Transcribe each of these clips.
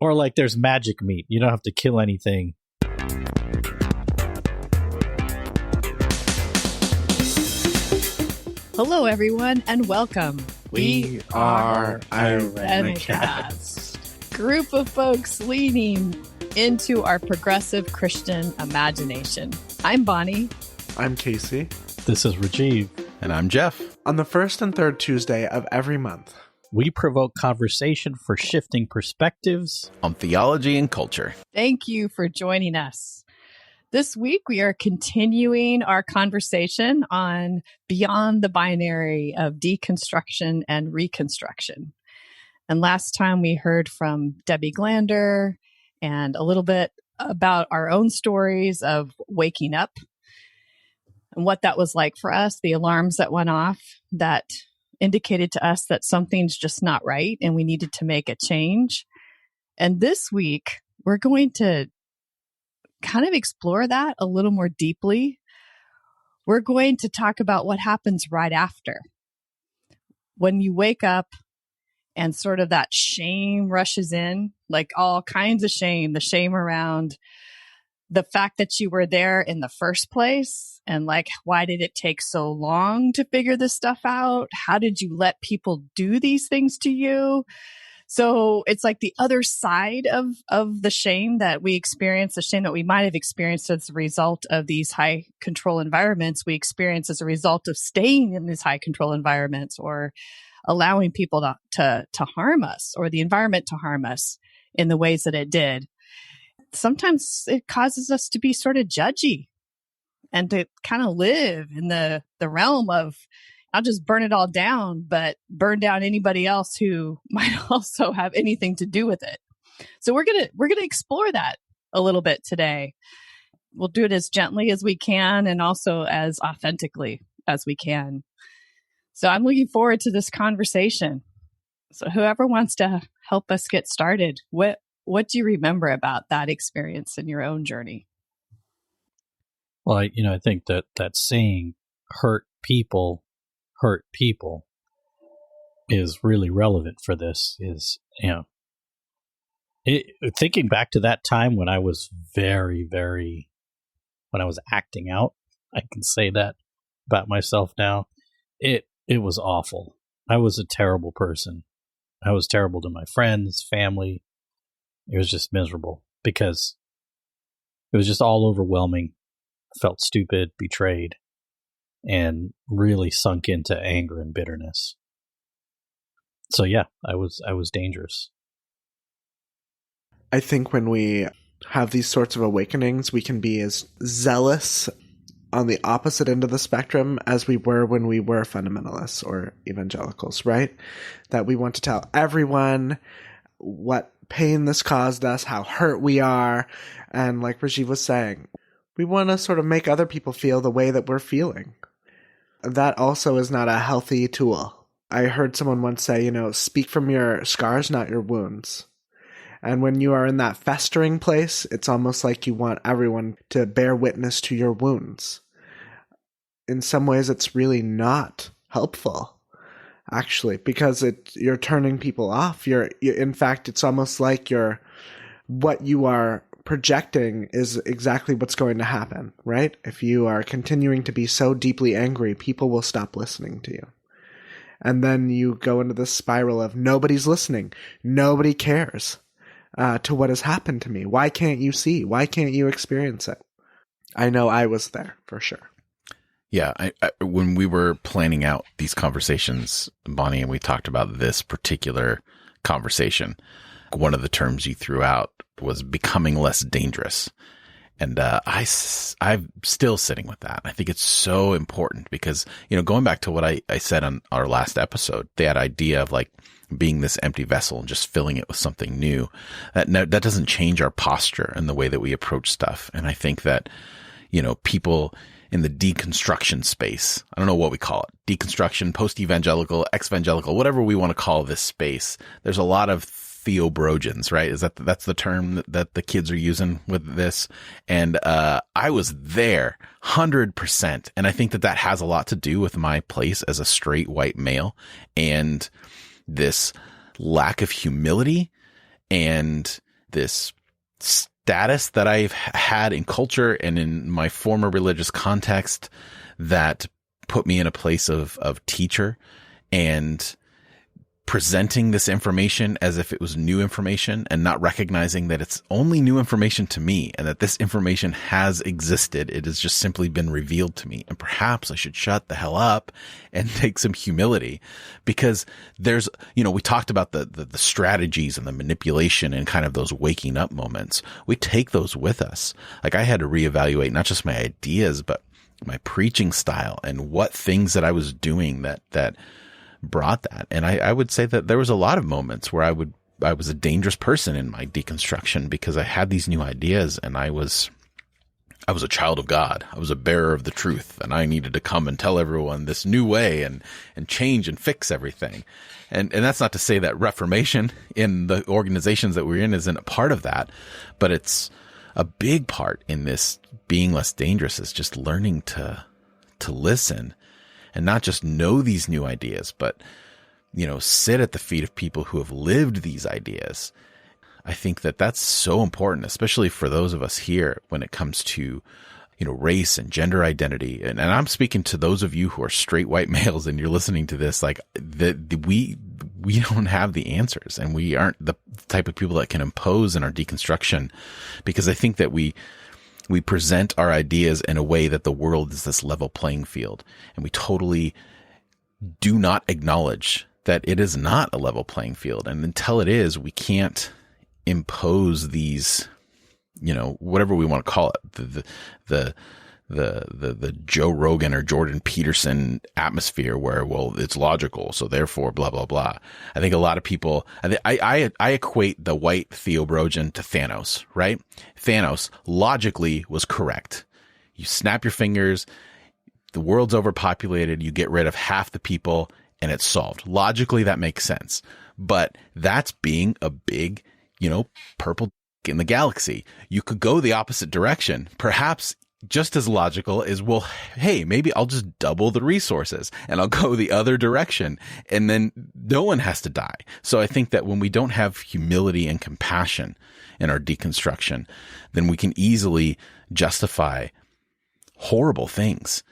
Or like there's magic meat. You don't have to kill anything. Hello, everyone, and welcome. We are Identities. Group of folks leaning into our progressive Christian imagination. I'm Bonnie. I'm Casey. This is Rajiv. And I'm Jeff. On the first and third Tuesday of every month, we provoke conversation for shifting perspectives on theology and culture. Thank you for joining us. This week, we are continuing our conversation on beyond the binary of deconstruction and reconstruction. And last time we heard from Debbie Glander and a little bit about our own stories of waking up and what that was like for us, the alarms that went off that indicated to us that something's just not right and we needed to make a change. And this week, we're going to kind of explore that a little more deeply. We're going to talk about what happens right after. When you wake up and sort of that shame rushes in, like all kinds of shame, the shame around the fact that you were there in the first place. And like, why did it take so long to figure this stuff out? How did you let people do these things to you? So it's like the other side of the shame that we experience, the shame that we might have experienced as a result of these high control environments, we experience as a result of staying in these high control environments or allowing people to harm us or the environment to harm us in the ways that it did. Sometimes it causes us to be sort of judgy and to kind of live in the realm of, I'll just burn it all down, but burn down anybody else who might also have anything to do with it. So we're gonna explore that a little bit today. We'll do it as gently as we can and also as authentically as we can. So I'm looking forward to this conversation. So whoever wants to help us get started, what do you remember about that experience in your own journey? Well, I think that saying hurt people is really relevant for this. Thinking back to that time when I was when I was acting out, I can say that about myself now. It was awful. I was a terrible person. I was terrible to my friends, family. It was just miserable because it was just all overwhelming. I felt stupid, betrayed, and really sunk into anger and bitterness. So yeah, I was dangerous. I think when we have these sorts of awakenings, we can be as zealous on the opposite end of the spectrum as we were when we were fundamentalists or evangelicals, right? That we want to tell everyone what pain this caused us, how hurt we are, and like Rajiv was saying, we want to sort of make other people feel the way that we're feeling. That also is not a healthy tool. I heard someone once say, speak from your scars, not your wounds. And when you are in that festering place, it's almost like you want everyone to bear witness to your wounds. In some ways, it's really not helpful, actually, because you're turning people off. In fact, it's almost like what you are projecting is exactly what's going to happen, right? If you are continuing to be so deeply angry, people will stop listening to you. And then you go into this spiral of nobody's listening. Nobody cares to what has happened to me. Why can't you see? Why can't you experience it? I know I was there for sure. Yeah. When we were planning out these conversations, Bonnie, and we talked about this particular conversation, one of the terms you threw out was becoming less dangerous. And I'm still sitting with that. I think it's so important because, going back to what I said on our last episode, that idea of like being this empty vessel and just filling it with something new, that doesn't change our posture and the way that we approach stuff. And I think that, people in the deconstruction space, I don't know what we call it, deconstruction, post-evangelical, ex-evangelical, whatever we want to call this space, there's a lot of theobrogans, right? That's the term that the kids are using with this. And I was there 100%. And I think that has a lot to do with my place as a straight white male and this lack of humility and this status that I've had in culture and in my former religious context that put me in a place of teacher and presenting this information as if it was new information and not recognizing that it's only new information to me and that this information has existed. It has just simply been revealed to me. And perhaps I should shut the hell up and take some humility, because there's, we talked about the strategies and the manipulation and kind of those waking up moments. We take those with us. Like, I had to reevaluate not just my ideas, but my preaching style and what things that I was doing that brought that. And I would say that there was a lot of moments where I was a dangerous person in my deconstruction, because I had these new ideas and I was a child of God. I was a bearer of the truth, and I needed to come and tell everyone this new way and change and fix everything. And that's not to say that Reformation in the organizations that we're in isn't a part of that, but it's a big part in this being less dangerous, is just learning to listen. And not just know these new ideas, but, sit at the feet of people who have lived these ideas. I think that that's so important, especially for those of us here when it comes to, race and gender identity. And I'm speaking to those of you who are straight white males and you're listening to this, like, we don't have the answers, and we aren't the type of people that can impose in our deconstruction, because I think that we present our ideas in a way that the world is this level playing field, and we totally do not acknowledge that it is not a level playing field. And until it is, we can't impose these, whatever we want to call it, the Joe Rogan or Jordan Peterson atmosphere where, well, it's logical, so therefore blah, blah, blah. I think a lot of people, I equate the white theologian to Thanos, right? Thanos logically was correct. You snap your fingers, the world's overpopulated, you get rid of half the people, and it's solved. Logically, that makes sense. But that's being a big, purple in the galaxy. You could go the opposite direction. Perhaps just as logical is, well, hey, maybe I'll just double the resources and I'll go the other direction, and then no one has to die. So I think that when we don't have humility and compassion in our deconstruction, then we can easily justify horrible things.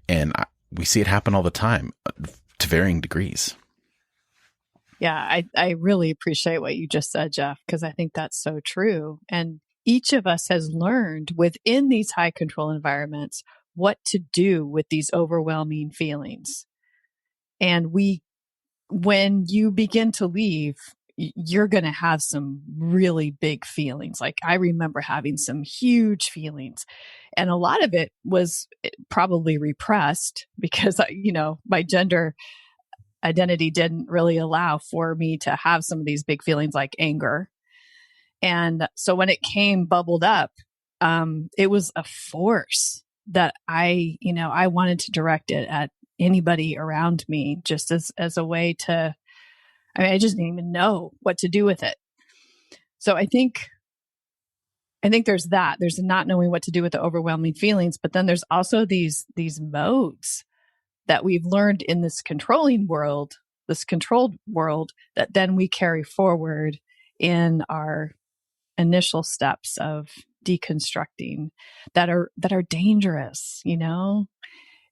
And we see it happen all the time to varying degrees. Yeah, I really appreciate what you just said, Jeff, because I think that's so true. And each of us has learned within these high control environments what to do with these overwhelming feelings. And when you begin to leave, you're going to have some really big feelings. Like, I remember having some huge feelings, and a lot of it was probably repressed because, my gender identity didn't really allow for me to have some of these big feelings like anger. And so when it bubbled up, it was a force that I wanted to direct it at anybody around me, just as a way to, I just didn't even know what to do with it. So I think there's that. There's not knowing what to do with the overwhelming feelings, but then there's also these modes that we've learned in this controlled world, that then we carry forward in our initial steps of deconstructing that are dangerous.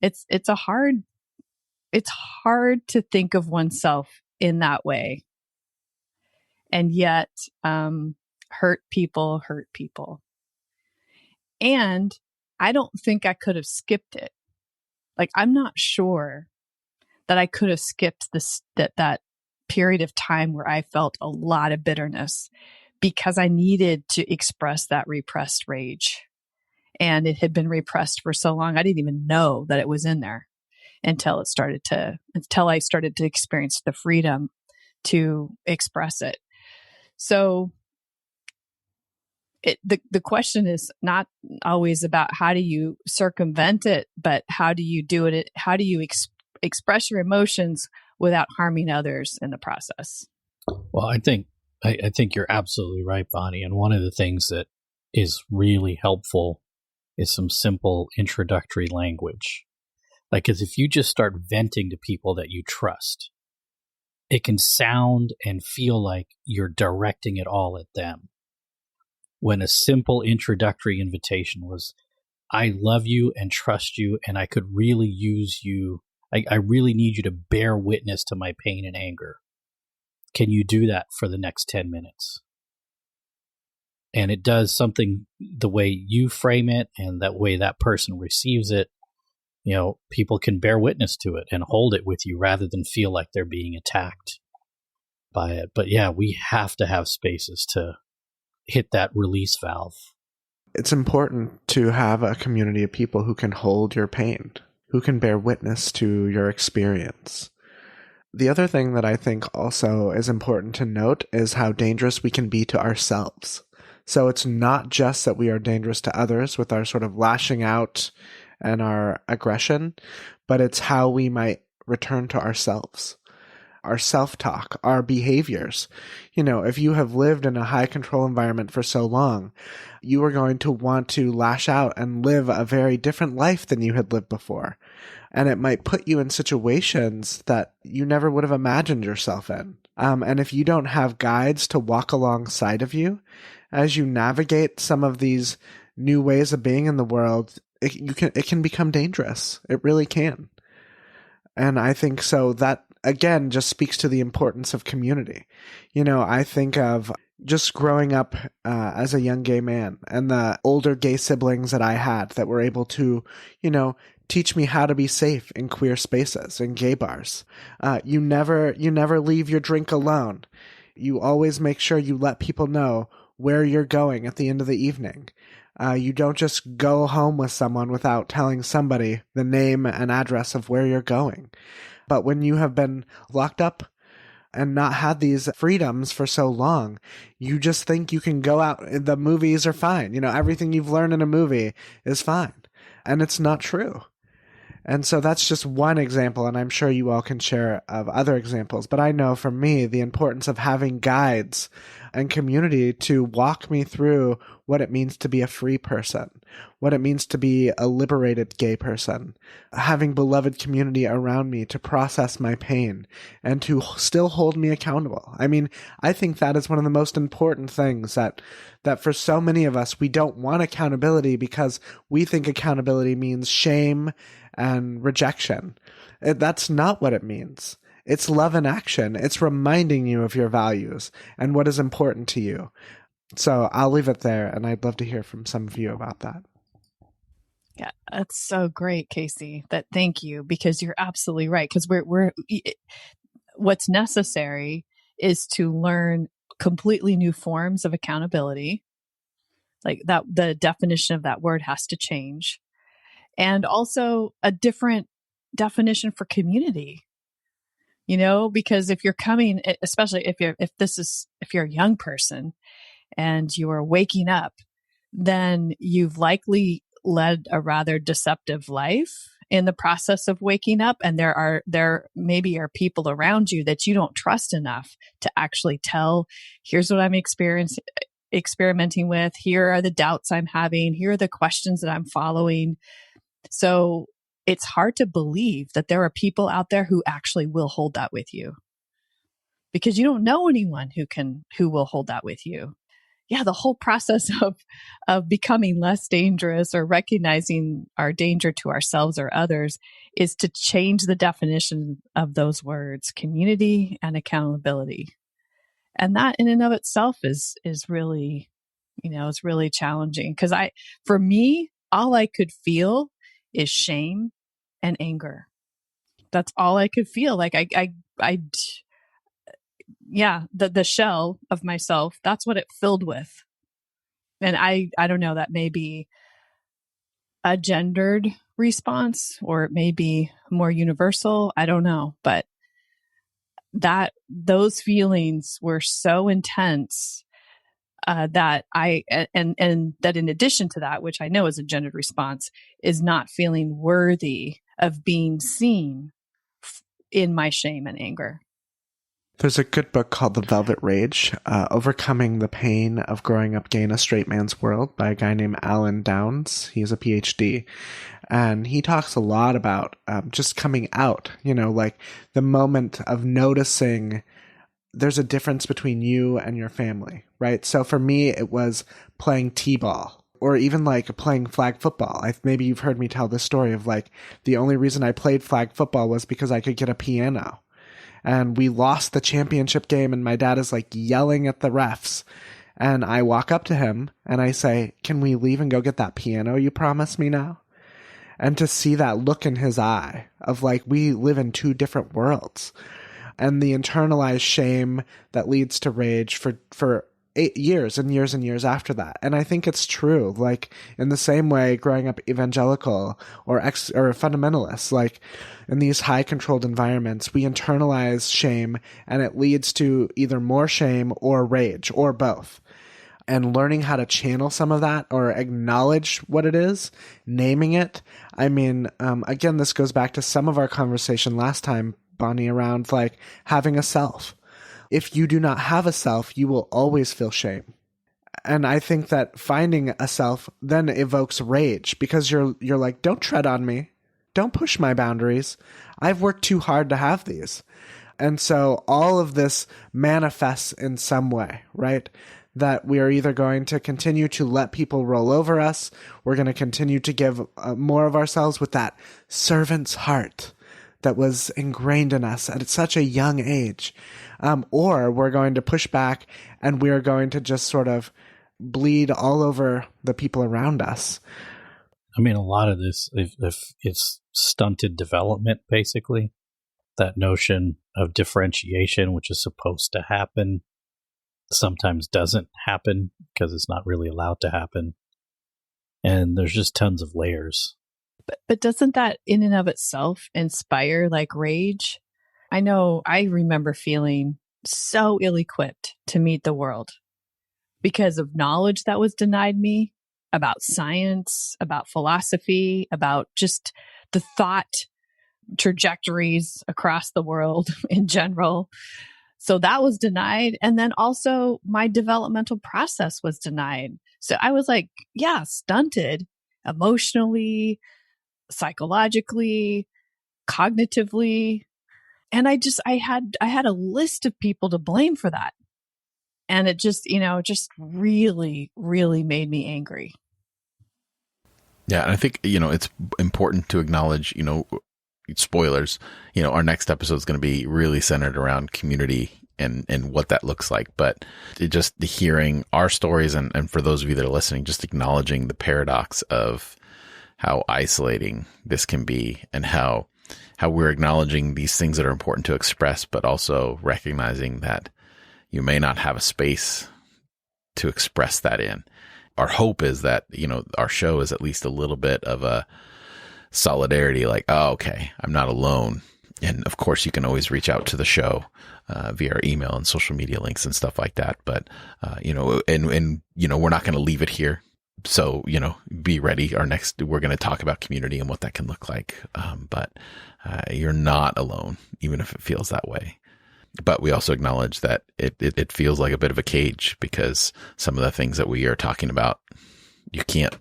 It's hard to think of oneself in that way, and yet hurt people. And I don't think I could have skipped it. Like, I'm not sure that I could have skipped that period of time where I felt a lot of bitterness, because I needed to express that repressed rage. And it had been repressed for so long, I didn't even know that it was in there until I started to experience the freedom to express it. So the question is not always about how do you circumvent it, but how do you do it? How do you express your emotions without harming others in the process? Well, I think you're absolutely right, Bonnie. And one of the things that is really helpful is some simple introductory language. Like, because if you just start venting to people that you trust, it can sound and feel like you're directing it all at them. when a simple introductory invitation was, I love you and trust you, and I could really use you. I really need you to bear witness to my pain and anger. Can you do that for the next 10 minutes? And it does something the way you frame it and that way that person receives it. You know, people can bear witness to it and hold it with you rather than feel like they're being attacked by it. But yeah, we have to have spaces to hit that release valve. It's important to have a community of people who can hold your pain, who can bear witness to your experience. The other thing that I think also is important to note is how dangerous we can be to ourselves. So it's not just that we are dangerous to others with our sort of lashing out and our aggression, but it's how we might return to ourselves, our self-talk, our behaviors. You know, if you have lived in a high control environment for so long, you are going to want to lash out and live a very different life than you had lived before. And it might put you in situations that you never would have imagined yourself in. And if you don't have guides to walk alongside of you as you navigate some of these new ways of being in the world, it can become dangerous. It really can. And I think so that, again, just speaks to the importance of community. You know, I think of just growing up as a young gay man and the older gay siblings that I had that were able to, you know, teach me how to be safe in queer spaces, in gay bars. You never leave your drink alone. You always make sure you let people know where you're going at the end of the evening. You don't just go home with someone without telling somebody the name and address of where you're going. But when you have been locked up and not had these freedoms for so long, you just think you can go out. The movies are fine. You know, everything you've learned in a movie is fine. And it's not true. And so that's just one example, and I'm sure you all can share of other examples. But I know for me, the importance of having guides and community to walk me through what it means to be a free person, what it means to be a liberated gay person, having beloved community around me to process my pain and to still hold me accountable. I mean, I think that is one of the most important things that for so many of us, we don't want accountability because we think accountability means shame and rejection. That's not what it means. It's love in action. It's reminding you of your values and what is important to you. So I'll leave it there, and I'd love to hear from some of you about that. Yeah, that's so great, Casey. Thank you, because you're absolutely right. Because what's necessary is to learn completely new forms of accountability. Like that, the definition of that word has to change. And also a different definition for community, you know, because if you're coming, especially if you're a young person and you are waking up, then you've likely led a rather deceptive life in the process of waking up. And there maybe are people around you that you don't trust enough to actually tell, here's what I'm experimenting with. Here are the doubts I'm having. Here are the questions that I'm following. So it's hard to believe that there are people out there who actually will hold that with you, because you don't know anyone who will hold that with you. Yeah, the whole process of becoming less dangerous or recognizing our danger to ourselves or others is to change the definition of those words, community and accountability. And that in and of itself is really, it's really challenging, because for me, all I could feel is shame and anger. That's all I could feel. Like the shell of myself, that's what it filled with. And I don't know, that may be a gendered response, or it may be more universal. I don't know, but those feelings were so intense that and that in addition to that, which I know is a gendered response, is not feeling worthy of being seen in my shame and anger. There's a good book called The Velvet Rage, Overcoming the Pain of Growing Up Gay in a Straight Man's World, by a guy named Alan Downs. He's a PhD. And he talks a lot about just coming out, like the moment of noticing there's a difference between you and your family, right? So for me, it was playing t-ball, or even like playing flag football. Maybe you've heard me tell this story of like, the only reason I played flag football was because I could get a piano. And we lost the championship game, and my dad is like yelling at the refs. And I walk up to him and I say, can we leave and go get that piano you promised me now? And to see that look in his eye of like, we live in two different worlds. And the internalized shame that leads to rage for 8 years and years and years after that. And I think it's true. Like, in the same way, growing up evangelical or fundamentalist, like in these high controlled environments, we internalize shame, and it leads to either more shame or rage, or both. And learning how to channel some of that, or acknowledge what it is, naming it. I mean, again, this goes back to some of our conversation last time, Bonnie, around like having a self. If you do not have a self, you will always feel shame. And I think that finding a self then evokes rage, because you're like, don't tread on me. Don't push my boundaries. I've worked too hard to have these. And so all of this manifests in some way, right? That we are either going to continue to let people roll over us, we're going to continue to give more of ourselves with that servant's heart that was ingrained in us at such a young age, or we're going to push back, and we're going to just sort of bleed all over the people around us. I mean, a lot of this, if it's stunted development, basically, that notion of differentiation, which is supposed to happen, sometimes doesn't happen because it's not really allowed to happen. And there's just tons of layers. But doesn't that in and of itself inspire like rage? I know I remember feeling so ill-equipped to meet the world because of knowledge that was denied me about science, about philosophy, about just the thought trajectories across the world in general. So that was denied. And then also my developmental process was denied. So I was like, yeah, stunted emotionally, psychologically, cognitively. And I had a list of people to blame for that. And it just, just really, really made me angry. Yeah. And I think, it's important to acknowledge, spoilers, our next episode is going to be really centered around community and what that looks like. But just hearing our stories, and for those of you that are listening, just acknowledging the paradox of how isolating this can be, and how we're acknowledging these things that are important to express, but also recognizing that you may not have a space to express that in. Our hope is that, our show is at least a little bit of a solidarity, like, oh, okay, I'm not alone. And of course, you can always reach out to the show via our email and social media links and stuff like that. But, we're not going to leave it here. So, be ready. We're going to talk about community and what that can look like. But you're not alone, even if it feels that way. But we also acknowledge that it feels like a bit of a cage, because some of the things that we are talking about, you can't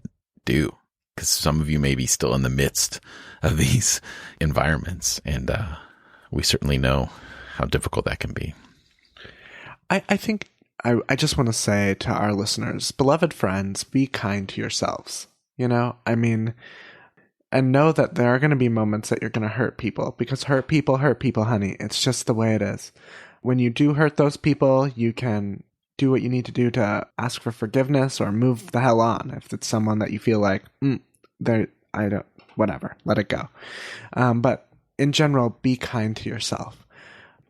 do, because some of you may be still in the midst of these environments. And we certainly know how difficult that can be. I think I just want to say to our listeners, beloved friends, be kind to yourselves. And know that there are going to be moments that you're going to hurt people, because hurt people, honey. It's just the way it is. When you do hurt those people, you can do what you need to do to ask for forgiveness or move the hell on. If it's someone that you feel like, whatever, let it go. But in general, be kind to yourself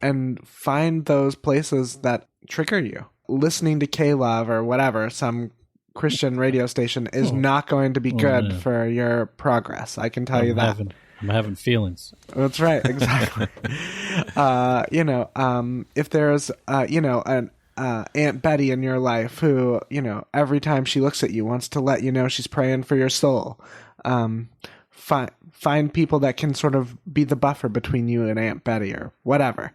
and find those places that trigger you. Listening to K-Love or whatever, some Christian radio station, is not going to be good for your progress. I can tell you that. I'm having feelings. That's right. Exactly. If there's, an Aunt Betty in your life who, every time she looks at you wants to let you know she's praying for your soul. Find people that can sort of be the buffer between you and Aunt Betty or whatever.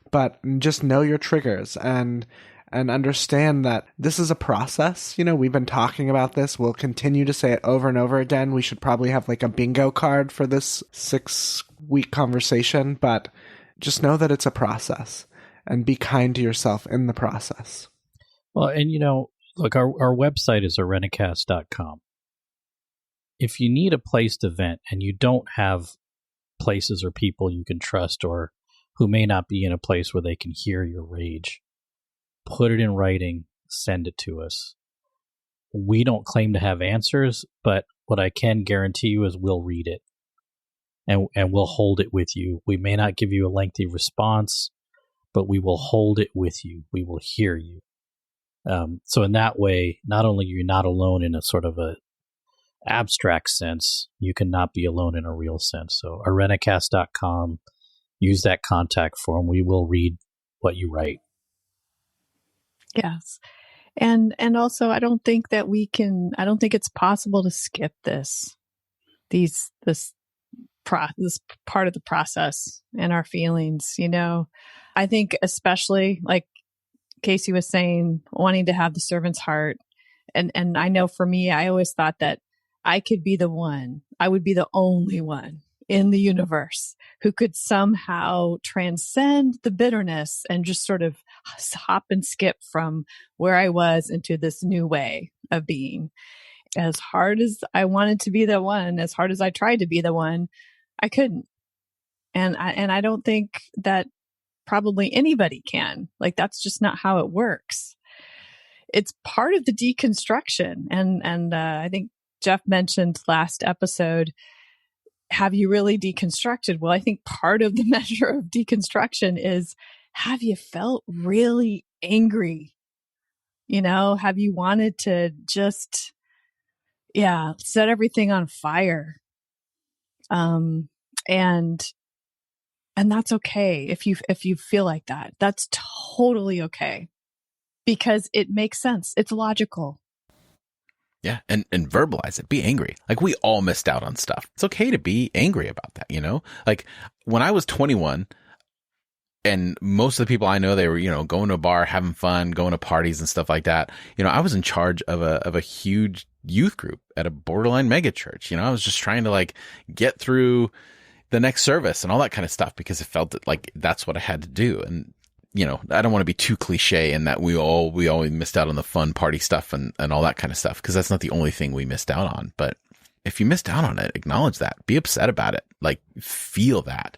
But just know your triggers and understand that this is a process. We've been talking about this. We'll continue to say it over and over again. We should probably have like a bingo card for this 6-week conversation, but just know that it's a process. and be kind to yourself in the process. Well, and look, our website is arenacast.com. If you need a place to vent and you don't have places or people you can trust or who may not be in a place where they can hear your rage, put it in writing, send it to us. We don't claim to have answers, but what I can guarantee you is we'll read it and we'll hold it with you. We may not give you a lengthy response, but we will hold it with you. We will hear you. So in that way, not only are you not alone in a sort of a abstract sense, you cannot be alone in a real sense. So arenacast.com, use that contact form. We will read what you write. Yes. And also, I don't think it's possible to skip this part of the process and our feelings, I think especially like Casey was saying, wanting to have the servant's heart. And I know for me, I always thought that I would be the only one in the universe who could somehow transcend the bitterness and just sort of hop and skip from where I was into this new way of being. As hard as I wanted to be the one, as hard as I tried to be the one, I couldn't. And I don't think that probably anybody can. Like, that's just not how it works. It's part of the deconstruction. And I think Jeff mentioned last episode, have you really deconstructed? Well, I think part of the measure of deconstruction is, have you felt really angry? Have you wanted to just, set everything on fire? And that's okay. If you feel like that, that's totally okay, because it makes sense. It's logical. Yeah. And verbalize it. Be angry. Like, we all missed out on stuff. It's okay to be angry about that. Like, when I was 21 and most of the people I know, they were, going to a bar, having fun, going to parties and stuff like that. I was in charge of a huge youth group at a borderline mega church. I was just trying to like get through the next service and all that kind of stuff because it felt like that's what I had to do. And, I don't want to be too cliche in that we all missed out on the fun party stuff and all that kind of stuff, because that's not the only thing we missed out on. But if you missed out on it, acknowledge that, be upset about it, like feel that.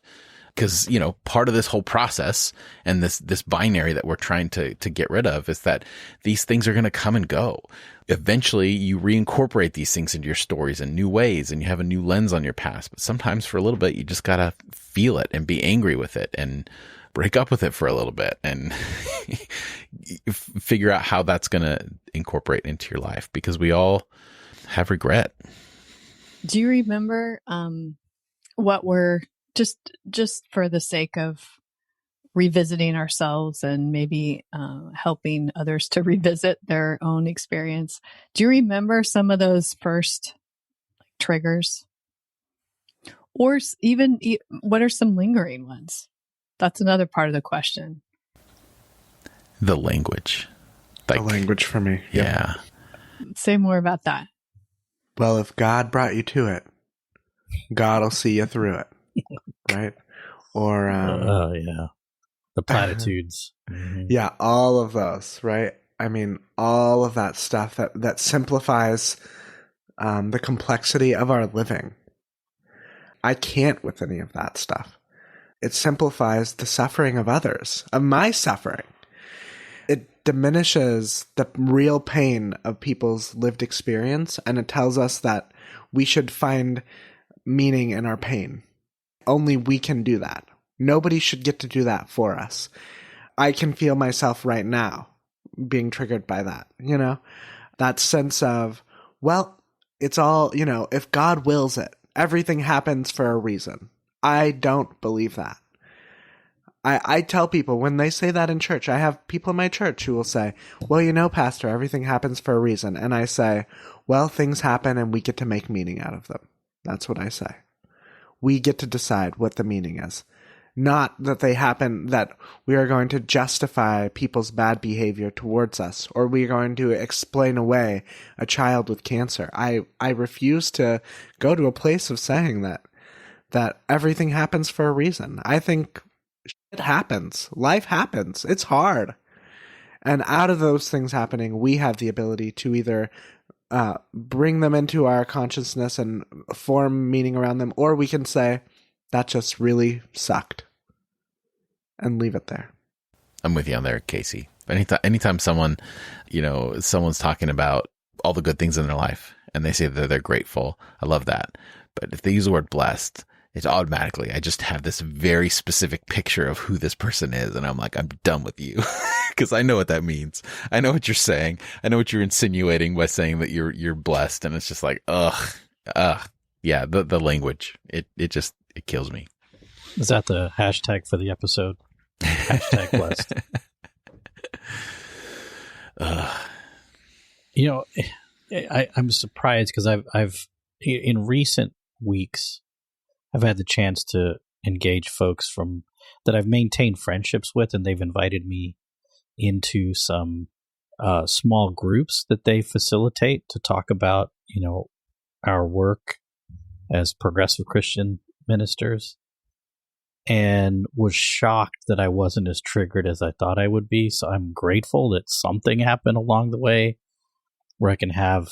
Because, part of this whole process and this binary that we're trying to get rid of is that these things are going to come and go. Eventually, you reincorporate these things into your stories in new ways and you have a new lens on your past. But sometimes for a little bit, you just got to feel it and be angry with it and break up with it for a little bit and figure out how that's going to incorporate into your life, because we all have regret. Do you remember what we're just for the sake of revisiting ourselves and maybe helping others to revisit their own experience? Do you remember some of those first triggers? Or even what are some lingering ones? That's another part of the question. The language. The language for me. Yeah. Say more about that. Well, if God brought you to it, God will see you through it. Right? Or the platitudes. Mm-hmm. Yeah, all of those, right? I mean, all of that stuff that simplifies the complexity of our living. I can't with any of that stuff. It simplifies the suffering of others, of my suffering. It diminishes the real pain of people's lived experience, and it tells us that we should find meaning in our pain. Only we can do that. Nobody should get to do that for us. I can feel myself right now being triggered by that, that sense of, well, it's all, if God wills it, everything happens for a reason. I don't believe that. I tell people when they say that in church, I have people in my church who will say, well, Pastor, everything happens for a reason. And I say, well, things happen and we get to make meaning out of them. That's what I say. We get to decide what the meaning is. Not that they happen, that we are going to justify people's bad behavior towards us, or we are going to explain away a child with cancer. I refuse to go to a place of saying that everything happens for a reason. I think It happens. Life happens. It's hard. And out of those things happening, we have the ability to either bring them into our consciousness and form meaning around them, or we can say, that just really sucked, and leave it there. I'm with you on there, Casey. Anytime someone, someone's talking about all the good things in their life and they say that they're grateful, I love that. But if they use the word blessed, it's automatically, I just have this very specific picture of who this person is. And I'm like, I'm done with you because I know what that means. I know what you're saying. I know what you're insinuating by saying that you're blessed. And it's just like, yeah, the language, it kills me. Is that the hashtag for the episode? Hashtag blessed. I'm surprised because I've in recent weeks, I've had the chance to engage folks that I've maintained friendships with, and they've invited me into some small groups that they facilitate to talk about, our work as progressive Christian ministers, and was shocked that I wasn't as triggered as I thought I would be. So I'm grateful that something happened along the way where I can have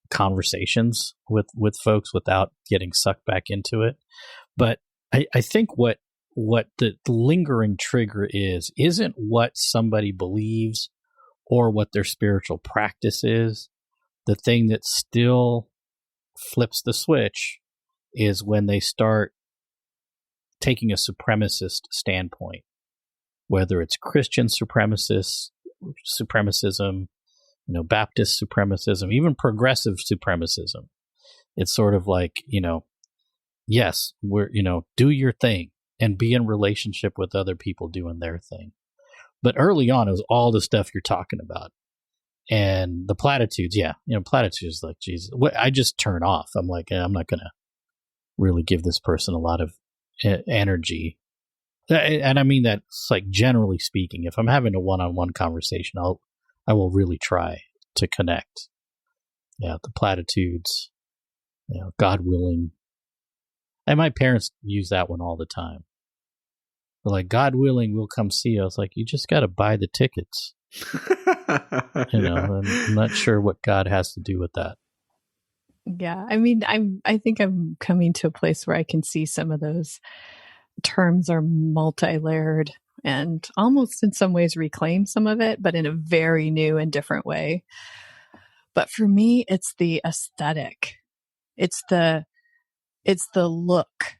conversations with folks without getting sucked back into it. But I think what the lingering trigger isn't what somebody believes or what their spiritual practice is. The thing that still flips the switch is when they start taking a supremacist standpoint, whether it's Christian supremacism, Baptist supremacism, even progressive supremacism. It's sort of like, yes, do your thing and be in relationship with other people doing their thing. But early on, it was all the stuff you're talking about. And the platitudes, platitudes like, Jesus, I just turn off. I'm like, I'm not going to really give this person a lot of energy. And I mean that, like, generally speaking, if I'm having a one-on-one conversation, I will really try to connect. Yeah, the platitudes, God willing. And my parents use that one all the time. They're like, God willing, we'll come see you. I was like, you just got to buy the tickets. I'm not sure what God has to do with that. Yeah, I mean, I think I'm coming to a place where I can see some of those terms are multi-layered and almost in some ways reclaim some of it, but in a very new and different way. But for me, it's the aesthetic. It's the look.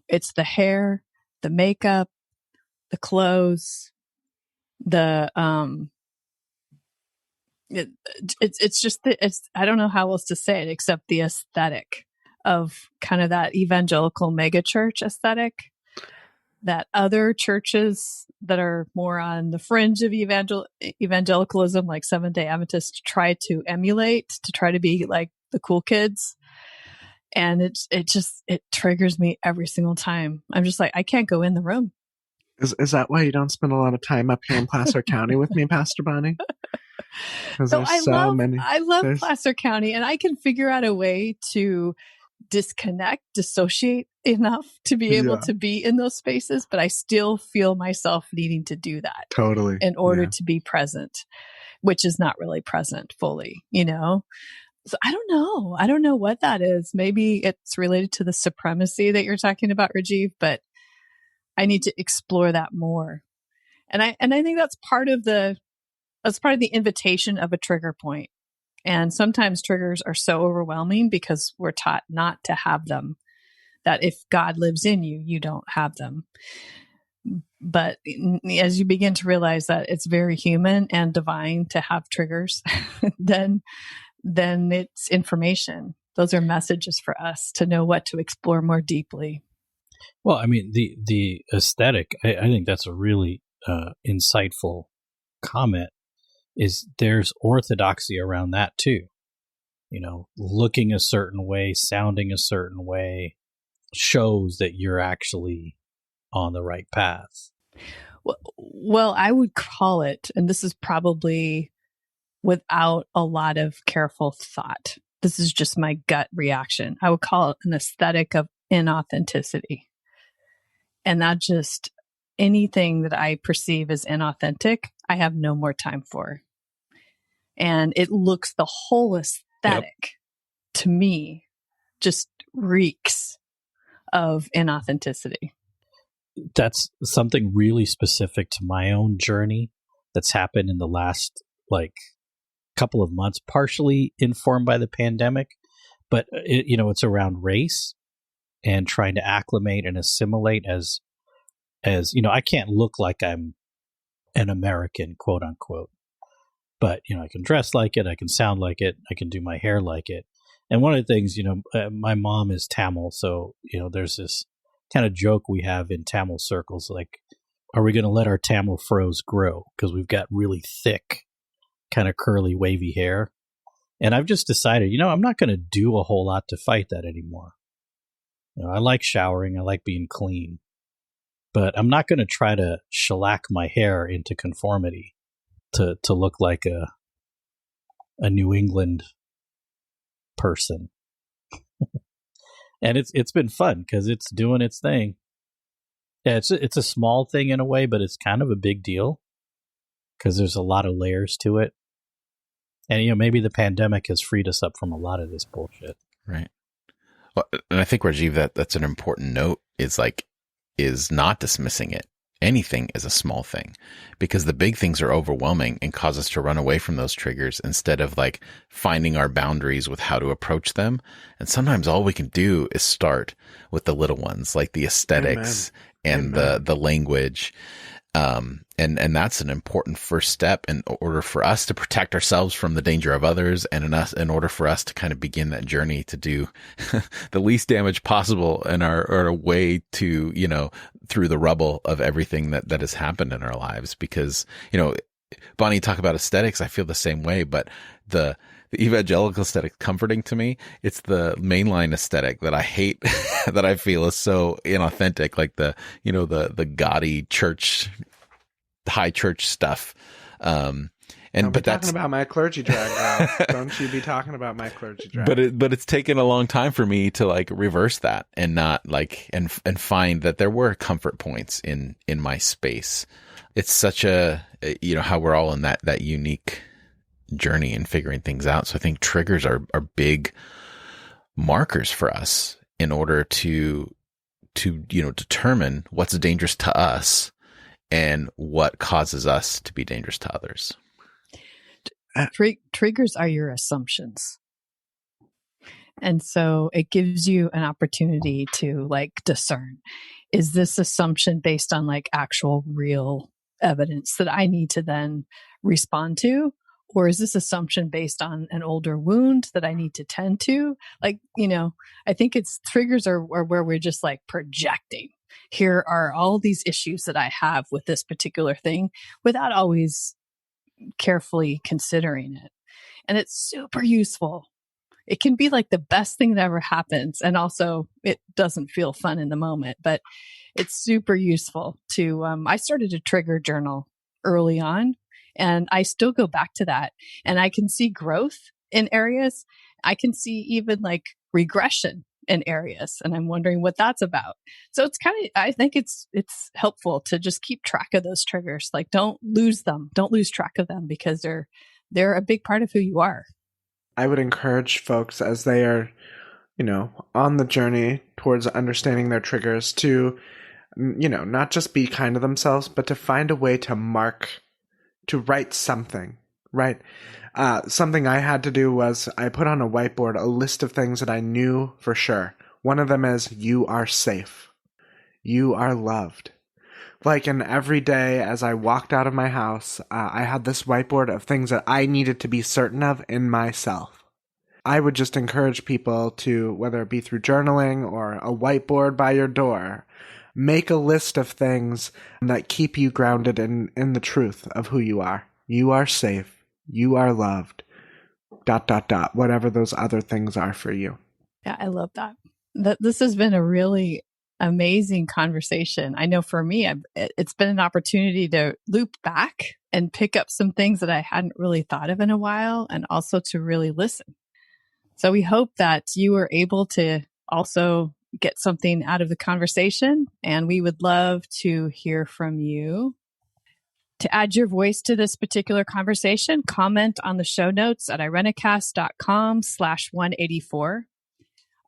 It's the hair, the makeup, the clothes, it's just I don't know how else to say it except the aesthetic of kind of that evangelical megachurch aesthetic that other churches that are more on the fringe of evangelicalism, like Seventh-day Adventists, try to emulate, to try to be like the cool kids. And it triggers me every single time. I'm just like, I can't go in the room. Is that why you don't spend a lot of time up here in Placer County with me, Pastor Bonnie? So I love Placer County, and I can figure out a way to dissociate enough to be able to be in those spaces, but I still feel myself needing to do that totally in order to be present, which is not really present fully, So I don't know what that is. Maybe it's related to the supremacy that you're talking about, Rajiv, but I need to explore that more. And I think that's part of the invitation of a trigger point. And sometimes triggers are so overwhelming because we're taught not to have them, that if God lives in you, you don't have them. But as you begin to realize that it's very human and divine to have triggers, then it's information. Those are messages for us to know what to explore more deeply. Well, I mean, the aesthetic, I think that's a really insightful comment, is there's orthodoxy around that too. Looking a certain way, sounding a certain way shows that you're actually on the right path. Well, I would call it, and this is probably without a lot of careful thought, this is just my gut reaction, I would call it an aesthetic of inauthenticity. And that just anything that I perceive as inauthentic, I have no more time for. And it looks, the whole aesthetic to me just reeks of inauthenticity. That's something really specific to my own journey that's happened in the last couple of months, partially informed by the pandemic, but it's around race and trying to acclimate and assimilate as I can't look like I'm an American, quote unquote, but I can dress like it, I can sound like it, I can do my hair like it. And one of the things, my mom is Tamil, so there's this kind of joke we have in Tamil circles, like, are we going to let our Tamil froze grow? Because we've got really thick, kind of curly, wavy hair. And I've just decided, I'm not going to do a whole lot to fight that anymore. I like showering, I like being clean, but I'm not going to try to shellac my hair into conformity to look like a New England person. And it's been fun because it's doing its thing. Yeah, it's a small thing in a way, but it's kind of a big deal because there's a lot of layers to it. And maybe the pandemic has freed us up from a lot of this bullshit. Right. Well, and I think, Rajiv, that's an important note, is not dismissing it. Anything is a small thing, because the big things are overwhelming and cause us to run away from those triggers instead of finding our boundaries with how to approach them. And sometimes all we can do is start with the little ones, like the aesthetics and the language. And that's an important first step in order for us to protect ourselves from the danger of others, and in order for us to kind of begin that journey to do the least damage possible in our way to, through the rubble of everything that has happened in our lives. Because, Bonnie, you talk about aesthetics. I feel the same way, but the evangelical aesthetic comforting to me. It's the mainline aesthetic that I hate, that I feel is so inauthentic, like the gaudy church, high church stuff. Talking about my clergy drag now. Don't you be talking about my clergy drag. But it's taken a long time for me to reverse that and not and find that there were comfort points in my space. It's such how we're all in that unique journey and figuring things out. So I think triggers are big markers for us in order to determine what's dangerous to us and what causes us to be dangerous to others. Triggers are your assumptions. And so it gives you an opportunity to discern, is this assumption based on actual real evidence that I need to then respond to? Or is this assumption based on an older wound that I need to tend to? I think triggers are where we're just projecting. Here are all these issues that I have with this particular thing without always carefully considering it. And it's super useful. It can be the best thing that ever happens. And also it doesn't feel fun in the moment, but it's super useful to, I started a trigger journal early on, and I still go back to that, and I can see growth in areas. I can see even regression in areas, and I'm wondering what that's about. So it's I think it's helpful to just keep track of those triggers. Don't lose them. Don't lose track of them, because they're a big part of who you are. I would encourage folks as they are, on the journey towards understanding their triggers to, not just be kind to themselves, but to find a way to write something, right? Something I had to do was I put on a whiteboard a list of things that I knew for sure. One of them is, you are safe. You are loved. And every day as I walked out of my house, I had this whiteboard of things that I needed to be certain of in myself. I would just encourage people to, whether it be through journaling or a whiteboard by your door, make a list of things that keep you grounded in the truth of who you are. You are safe. You are loved. ... Whatever those other things are for you. Yeah, I love that. This has been a really amazing conversation. I know for me, it's been an opportunity to loop back and pick up some things that I hadn't really thought of in a while, and also to really listen. So we hope that you were able to also, get something out of the conversation, and we would love to hear from you. To add your voice to this particular conversation, comment on the show notes at irenicast.com/184.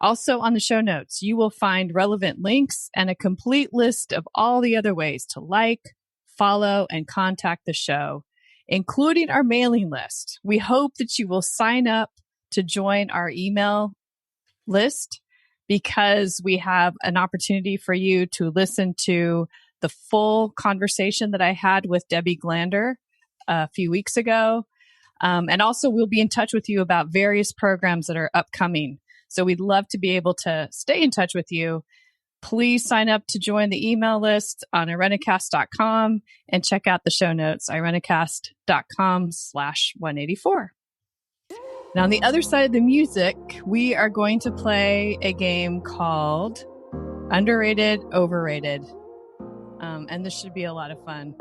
Also on the show notes, you will find relevant links and a complete list of all the other ways to like, follow, and contact the show, including our mailing list. We hope that you will sign up to join our email list because we have an opportunity for you to listen to the full conversation that I had with Debbie Glander a few weeks ago. And also we'll be in touch with you about various programs that are upcoming. So we'd love to be able to stay in touch with you. Please sign up to join the email list on irenicast.com and check out the show notes, irenicast.com/184. And on the other side of the music, we are going to play a game called Underrated, Overrated. And this should be a lot of fun.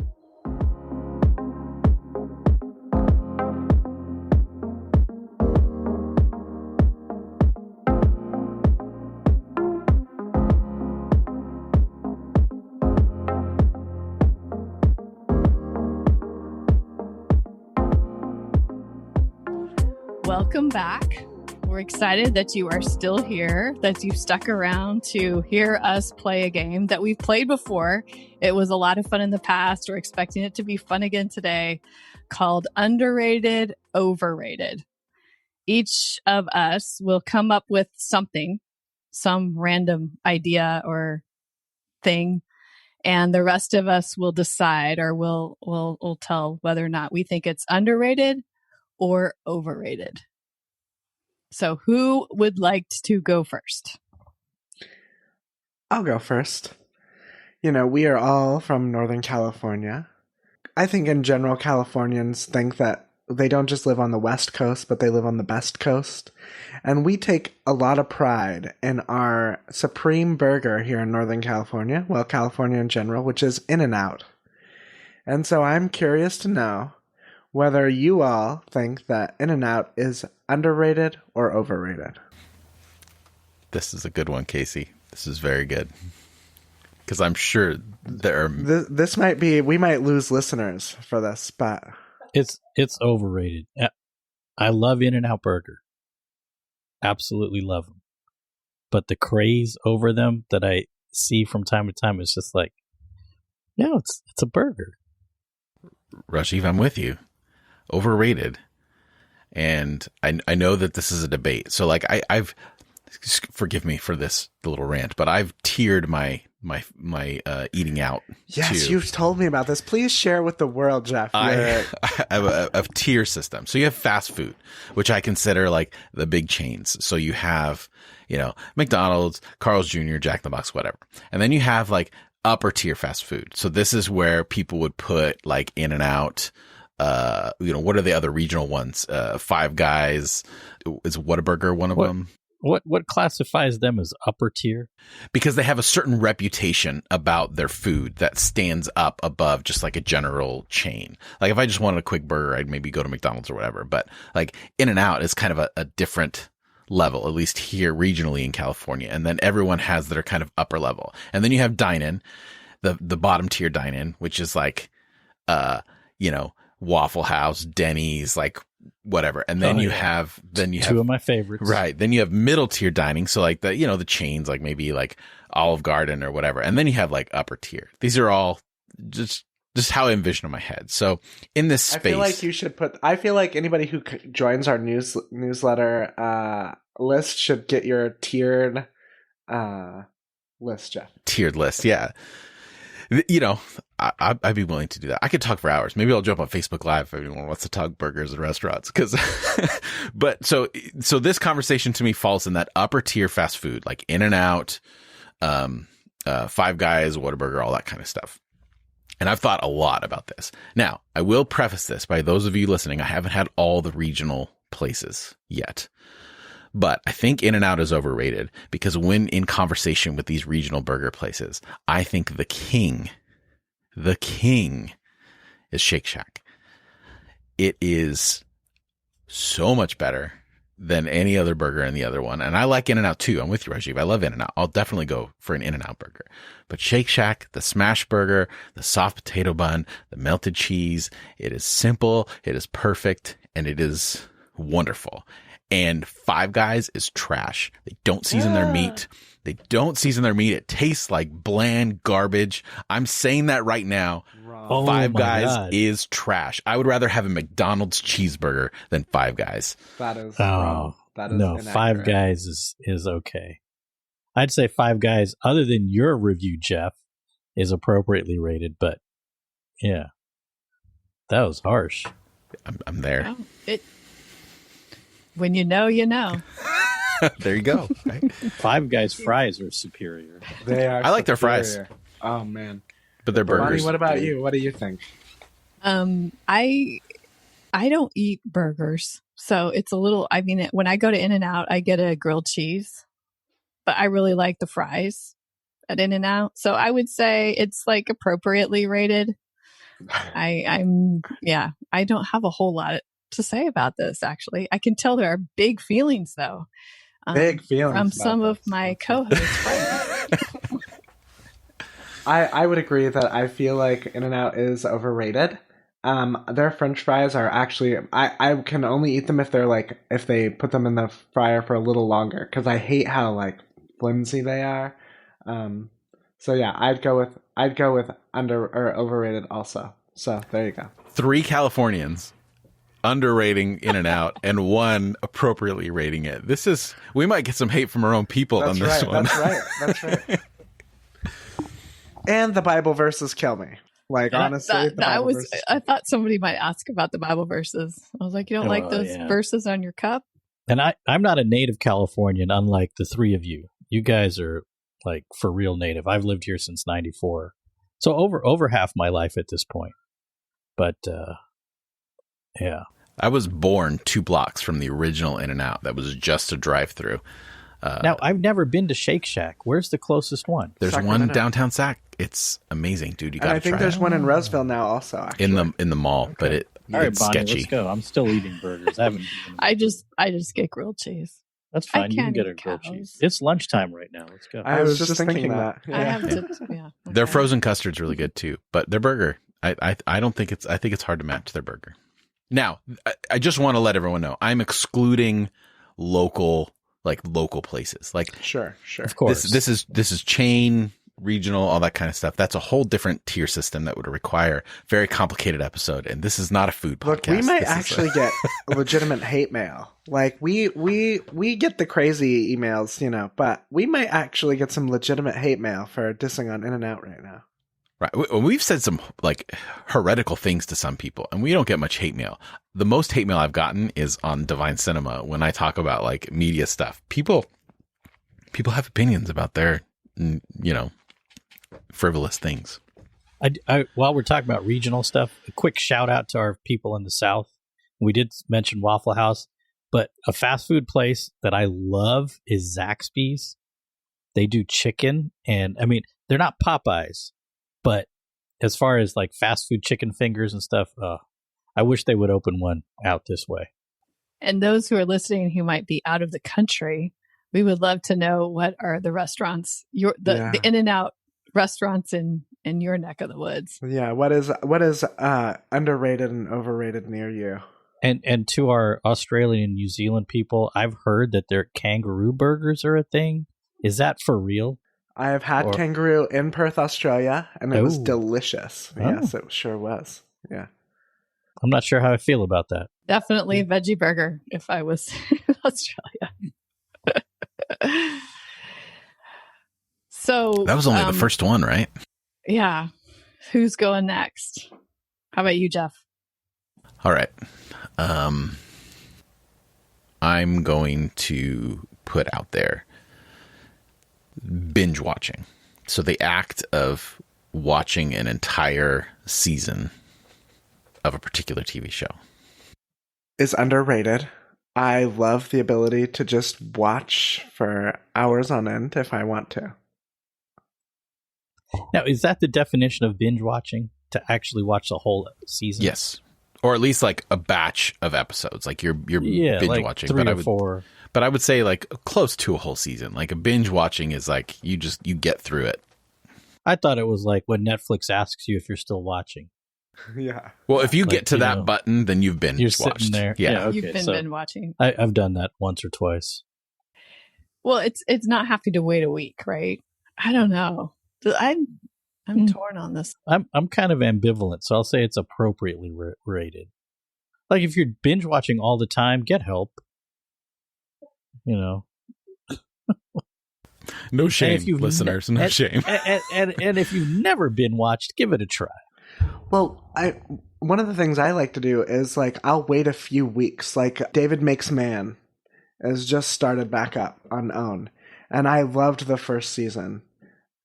Welcome back. We're excited that you are still here, that you've stuck around to hear us play a game that we've played before. It was a lot of fun in the past. We're expecting it to be fun again today, called Underrated, Overrated. Each of us will come up with something, some random idea or thing, and the rest of us will decide, or we'll tell whether or not we think it's underrated or overrated. So who would like to go first? I'll go first. You know, we are all from Northern California. I think in general, Californians think that they don't just live on the West Coast, but they live on the best coast. And we take a lot of pride in our supreme burger here in Northern California, well, California in general, which is In-N-Out. And so I'm curious to know whether you all think that In-N-Out is underrated or overrated. This is a good one, Casey. This is very good. Because I'm sure there are... This might be... We might lose listeners for this, but... It's overrated. I love In-N-Out Burger. Absolutely love them. But the craze over them that I see from time to time is just like, no, it's a burger. Rajiv, I'm with you. Overrated. And I know that this is a debate. So like I've forgive me for this little rant, but I've tiered my eating out. Yes, you've told me about this. Please share with the world, Jeff. I have a tier system. So you have fast food, which I consider like the big chains. So you have, McDonald's, Carl's Jr., Jack in the Box, whatever. And then you have like upper tier fast food. So this is where people would put like In-N-Out. What are the other regional ones? Five Guys. Is Whataburger one of them? What classifies them as upper tier? Because they have a certain reputation about their food that stands up above just like a general chain. Like if I just wanted a quick burger, I'd maybe go to McDonald's or whatever. But like In-N-Out is kind of a different level, at least here regionally in California. And then everyone has their kind of upper level. And then you have dine-in, the bottom tier dine-in, which is like, Waffle House, Denny's, like whatever. And then you have two of my favorites. Right. Then you have middle tier dining. So like the chains, like maybe like Olive Garden or whatever. And then you have like upper tier. These are all just how I envision in my head. So in this space, I feel like anybody who joins our newsletter list should get your tiered list, Jeff. Tiered list. Yeah. I'd be willing to do that. I could talk for hours. Maybe I'll jump on Facebook Live if anyone wants to talk burgers and restaurants. But so this conversation to me falls in that upper tier fast food, like In-N-Out, Five Guys, Whataburger, all that kind of stuff. And I've thought a lot about this. Now, I will preface this by those of you listening. I haven't had all the regional places yet. But I think In-N-Out is overrated because when in conversation with these regional burger places, I think the king is Shake Shack. It is so much better than any other burger in the other one. And I like In-N-Out too. I'm with you, Rajiv. I love In-N-Out. I'll definitely go for an In-N-Out burger. But Shake Shack, the smash burger, the soft potato bun, the melted cheese, it is simple, it is perfect, and it is wonderful. And Five Guys is trash. They don't season their meat. It tastes like bland garbage. I'm saying that right now. Wrong. Five my Guys God. is trash. I would rather have a McDonald's cheeseburger than Five Guys. That is Oh, wrong. That is no, inaccurate. Five Guys is okay. I'd say Five Guys, other than your review, Jeff, is appropriately rated. But yeah, that was harsh. I'm there. Oh, when you know, you know. There you go. Right? Five Guys fries are superior. They are. I like their fries. superior. Oh man. But they're burgers. Bonnie, what about you? What do you think? I don't eat burgers, so it's a little. I mean, when I go to In-N-Out, I get a grilled cheese, but I really like the fries at In-N-Out, so I would say it's like appropriately rated. I don't have a whole lot to say about this. Actually, I can tell there are big feelings though. Big feelings from about some of this. my co-host friends. I would agree that I feel like In-N-Out is overrated. Their French fries are actually I can only eat them if they put them in the fryer for a little longer because I hate how like flimsy they are. So yeah, I'd go with under or overrated also. So there you go. 3 Californians underrating In-N-Out and 1 appropriately rating it. We might get some hate from our own people on this one. That's right. And the Bible verses kill me. Like honestly, I thought somebody might ask about the Bible verses. I was like, you don't like those verses on your cup? And I'm not a native Californian, unlike the three of you. You guys are like for real native. I've lived here since '94, so over half my life at this point. But yeah, I was born 2 blocks from the original In-N-Out. That was just a drive-through. Now I've never been to Shake Shack. Where's the closest one? There's Sacramento. one downtown Sac. It's amazing, dude. You got to try I think it. there's one in Roseville now also. Actually. in the mall, but All right, it's Bonnie, sketchy. let's go. I'm still eating burgers. I haven't. I just get grilled cheese. That's fine. You can can't get eat a grilled cows. cheese. It's lunchtime right now. Let's go. I was just thinking that. I have to. Yeah. Their okay. frozen custard's really good too, but their burger, I don't think I think it's hard to match their burger. Now, I just want to let everyone know I'm excluding local places. Like Sure. Of course. This is chain, regional, all that kind of stuff. That's a whole different tier system that would require a very complicated episode. And this is not a food podcast. Look, we might This is actually get legitimate hate mail. Like we get the crazy emails, but we might actually get some legitimate hate mail for dissing on In-N-Out right now. Right. We've said some like heretical things to some people, and we don't get much hate mail. The most hate mail I've gotten is on Divine Cinema when I talk about like media stuff. People have opinions about their, frivolous things. While we're talking about regional stuff, a quick shout out to our people in the South. We did mention Waffle House, but a fast food place that I love is Zaxby's. They do chicken, and I mean, they're not Popeyes, but as far as like fast food chicken fingers and stuff, I wish they would open one out this way. And those who are listening who might be out of the country, we would love to know what are the restaurants, the In-N-Out restaurants in your neck of the woods. Yeah, what is underrated and overrated near you? And to our Australian and New Zealand people, I've heard that their kangaroo burgers are a thing. Is that for real? I have had kangaroo in Perth, Australia, and it was delicious. Oh. Yes, it sure was. Yeah. I'm not sure how I feel about that. Definitely a veggie burger if I was in Australia. So That was only the first one, right? Yeah. Who's going next? How about you, Jeff? All right. I'm going to put out there binge watching. So the act of watching an entire season of a particular TV show is underrated. I love the ability to just watch for hours on end if I want to. Now, is that the definition of binge watching? To actually watch the whole season? Yes. Or at least like a batch of episodes. Like you're Yeah, binge like watching. 3 or 4. But I would say like close to a whole season. Like a binge watching is like you get through it. I thought it was like when Netflix asks you if you're still watching. Yeah. Well, if you Like, get to you that know, button, then you've binge You're watched. sitting there. Yeah. Okay, You've been so binge watching. I've done that once or twice. Well, it's not having to wait a week, right? I don't know. I'm torn on this. I'm kind of ambivalent, so I'll say it's appropriately rated. Like if you're binge watching all the time, get help. You know. No shame, if you've listeners. No shame. And if you've never been watched, give it a try. Well, one of the things I like to do is like I'll wait a few weeks. Like David Makes Man has just started back up on OWN, and I loved the first season.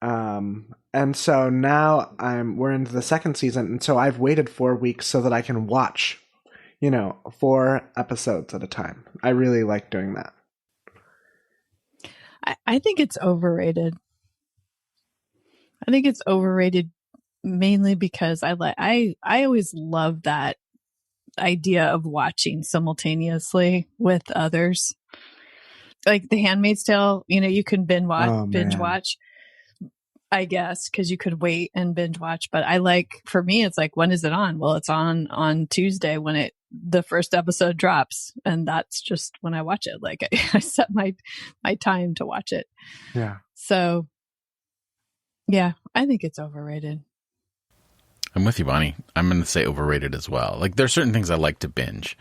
And so now we're into the second season, and so I've waited 4 weeks so that I can watch, 4 episodes at a time. I really like doing that. I think it's overrated. I think it's overrated mainly because I always love that idea of watching simultaneously with others. Like The Handmaid's Tale, you can binge watch, I guess, because you could wait and binge watch. But for me, it's like, when is it on? Well, it's on Tuesday when the first episode drops, and that's just when I watch it. Like I set my time to watch it. Yeah. So, yeah, I think it's overrated. I'm with you, Bonnie. I'm going to say overrated as well. Like there's certain things I like to binge,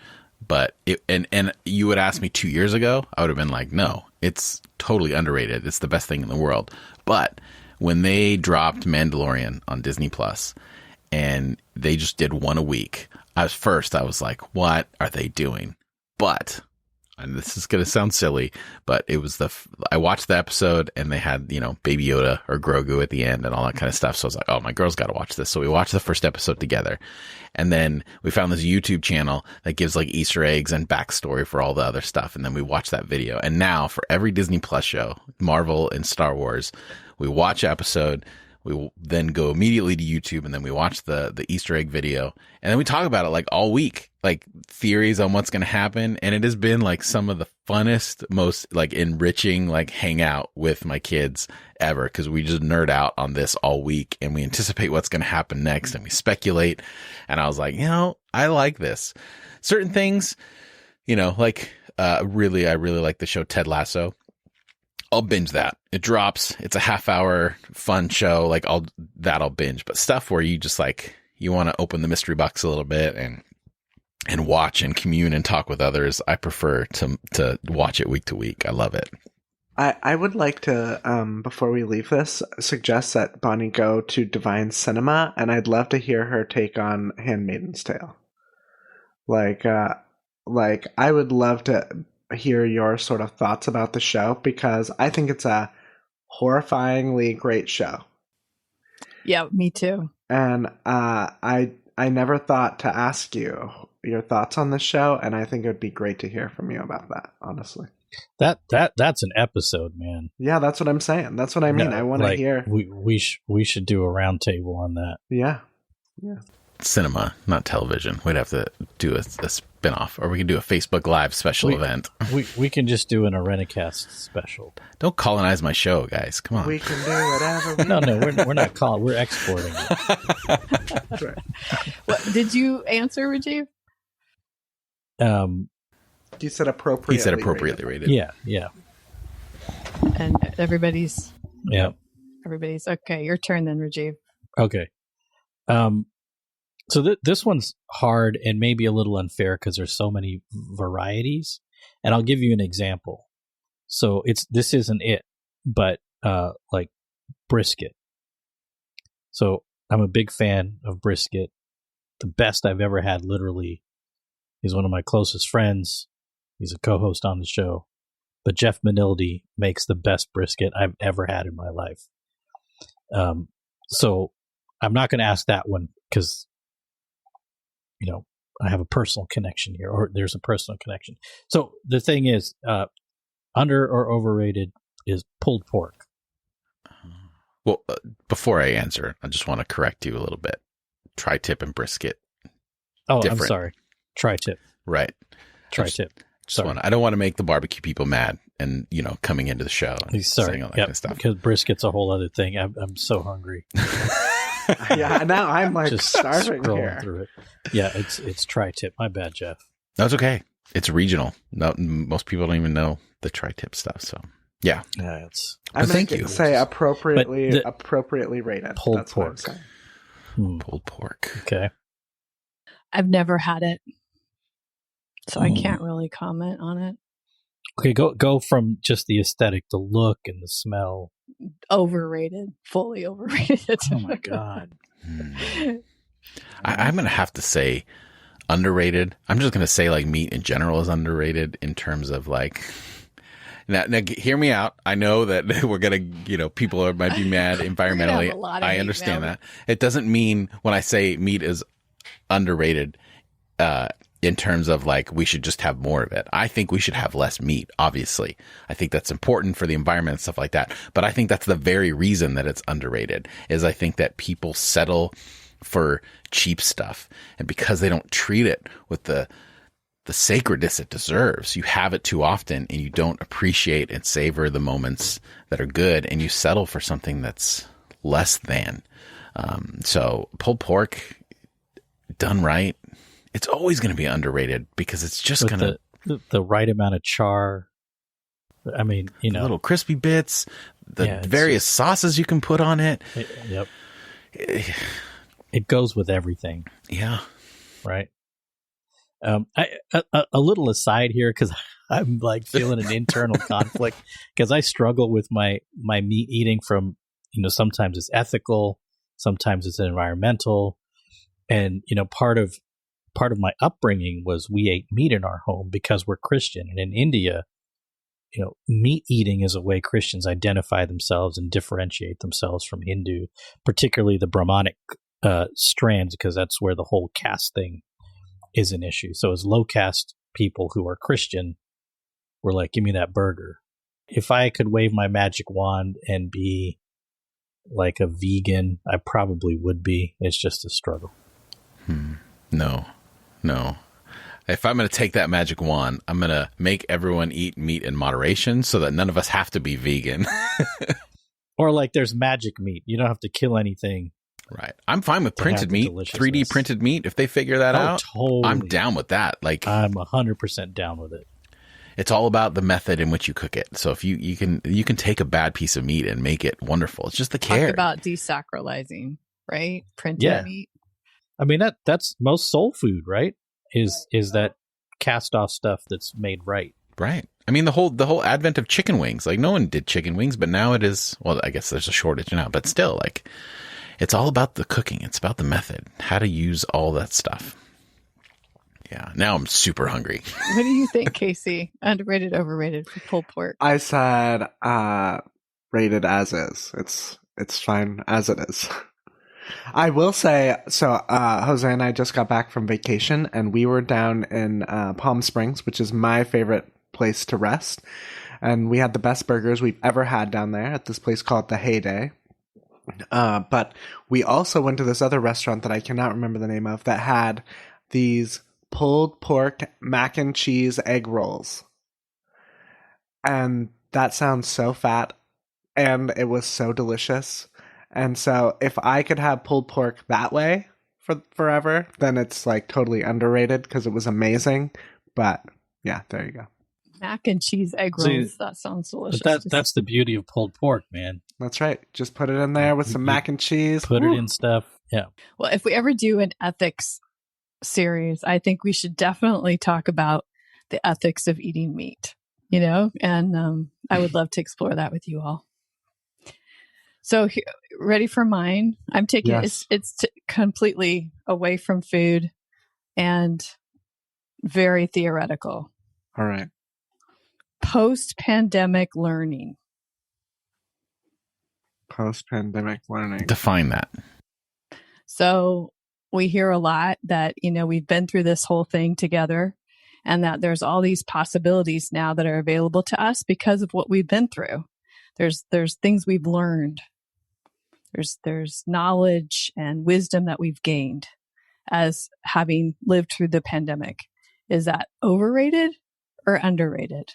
but and you would ask me 2 years ago, I would have been like, no, it's totally underrated. It's the best thing in the world. But when they dropped Mandalorian on Disney Plus and they just did one a week, I was like, what are they doing? But, and this is going to sound silly, but it was I watched the episode and they had, Baby Yoda or Grogu at the end and all that kind of stuff. So I was like, oh, my girl's got to watch this. So we watched the first episode together. And then we found this YouTube channel that gives like Easter eggs and backstory for all the other stuff. And then we watched that video. And now for every Disney Plus show, Marvel and Star Wars, we watch an episode. We will then go immediately to YouTube and then we watch the Easter egg video and then we talk about it like all week, like theories on what's going to happen. And it has been like some of the funnest, most like enriching, like hangout with my kids ever. Cause we just nerd out on this all week and we anticipate what's going to happen next and we speculate. And I was like, I like this. Certain things, like, I really like the show Ted Lasso. I'll binge that. It drops. It's a half-hour fun show. Like I'll binge. But stuff where you just like you want to open the mystery box a little bit and watch and commune and talk with others, I prefer to watch it week to week. I love it. I would like to, before we leave this, suggest that Bonnie go to Divine Cinema, and I'd love to hear her take on Handmaid's Tale. Like I would love to hear your sort of thoughts about the show because I think it's a horrifyingly great show. Yeah, me too. And I never thought to ask you your thoughts on the show, and I think it would be great to hear from you about that, honestly. That's an episode, man. Yeah, that's what I'm saying. That's what I mean. No, I want to hear. We should do a round table on that. Yeah. Cinema, not television. We'd have to do a spin-off, or we can do a Facebook Live special event. We can just do an Arenicast special. Don't colonize my show, guys. Come on. We can do whatever we No, we're not calling. We're exporting it. That's right. What did you answer, Rajiv? You said appropriately. He said appropriately rated. Yeah. And everybody's okay. Your turn then, Rajiv. Okay. So this one's hard and maybe a little unfair because there's so many varieties, and I'll give you an example. So this isn't it, but like brisket. So I'm a big fan of brisket. The best I've ever had, literally. He's one of my closest friends. He's a co-host on the show. But Jeff Manildi makes the best brisket I've ever had in my life. So I'm not going to ask that one because, I have a personal connection here, or there's a personal connection. So the thing is, under or overrated is pulled pork. Well, before I answer, I just want to correct you a little bit. Tri-tip and brisket Oh, different. I'm sorry. Tri-tip. Right. Tri-tip. I don't want to make the barbecue people mad and, coming into the show and Sorry. saying all that kind of stuff. Because brisket's a whole other thing. I'm so hungry. Yeah, now I'm like Just starving scrolling here. through it. Yeah, it's tri-tip. My bad, Jeff. That's okay. It's regional. No, most people don't even know the tri-tip stuff. So, yeah. Yeah, it's I thank meant you. to say appropriately rated. pulled That's what I'm pork. saying. Pulled pork. Okay. I've never had it, so I can't really comment on it. Okay, go from just the aesthetic, the look, and the smell. Overrated, fully overrated. Oh my god. I'm going to have to say underrated. I'm just going to say like meat in general is underrated in terms of like, now hear me out. I know that we're going to, people might be mad environmentally. have a lot of I hate understand mail. that. It doesn't mean when I say meat is underrated, in terms of like, we should just have more of it. I think we should have less meat, obviously. I think that's important for the environment and stuff like that. But I think that's the very reason that it's underrated, is I think that people settle for cheap stuff. And because they don't treat it with the sacredness it deserves, you have it too often and you don't appreciate and savor the moments that are good, and you settle for something that's less than. So pulled pork done right, it's always going to be underrated because it's just going to the right amount of char. I mean, little crispy bits, the various sauces you can put on it. Yep. It goes with everything. Yeah. Right. A little aside here, because I'm like feeling an internal conflict, because I struggle with my meat eating from, sometimes it's ethical, sometimes it's environmental. And, part of my upbringing was we ate meat in our home because we're Christian. And in India, meat eating is a way Christians identify themselves and differentiate themselves from Hindu, particularly the Brahmanic strands, because that's where the whole caste thing is an issue. So as low caste people who are Christian, we're like, give me that burger. If I could wave my magic wand and be like a vegan, I probably would be. It's just a struggle. No. If I'm going to take that magic wand, I'm going to make everyone eat meat in moderation so that none of us have to be vegan. Or like there's magic meat. You don't have to kill anything. Right. I'm fine with printed meat, 3D printed meat. If they figure that out, totally. I'm down with that. Like, I'm 100% down with it. It's all about the method in which you cook it. So if you can take a bad piece of meat and make it wonderful. It's just the care. Talk about desacralizing, right? Printed meat. I mean, that's most soul food, right? Is that cast off stuff that's made right. Right. I mean, the whole advent of chicken wings, like no one did chicken wings, but now it is, well, I guess there's a shortage now, but still, like, it's all about the cooking. It's about the method, how to use all that stuff. Yeah. Now I'm super hungry. What do you think, Casey? Underrated, overrated for pulled pork? I said rated as is. It's fine as it is. I will say, so Jose and I just got back from vacation, and we were down in Palm Springs, which is my favorite place to rest. And we had the best burgers we've ever had down there at this place called The Heyday. But we also went to this other restaurant that I cannot remember the name of that had these pulled pork mac and cheese egg rolls. And that sounds so fat, and it was so delicious. And so if I could have pulled pork that way for forever, then it's like totally underrated because it was amazing. But yeah, there you go. Mac and cheese egg rolls. That sounds delicious. But that's the beauty of pulled pork, man. That's right. Just put it in there with some mac and cheese. Put it in stuff. Yeah. Well, if we ever do an ethics series, I think we should definitely talk about the ethics of eating meat, and I would love to explore that with you all. So ready for mine? I'm taking it's completely away from food and very theoretical. All right. Post-pandemic learning. Post-pandemic learning. Define that. So we hear a lot that, we've been through this whole thing together, and that there's all these possibilities now that are available to us because of what we've been through. There's things we've learned. There's knowledge and wisdom that we've gained. as having lived through the pandemic. Is that overrated or underrated?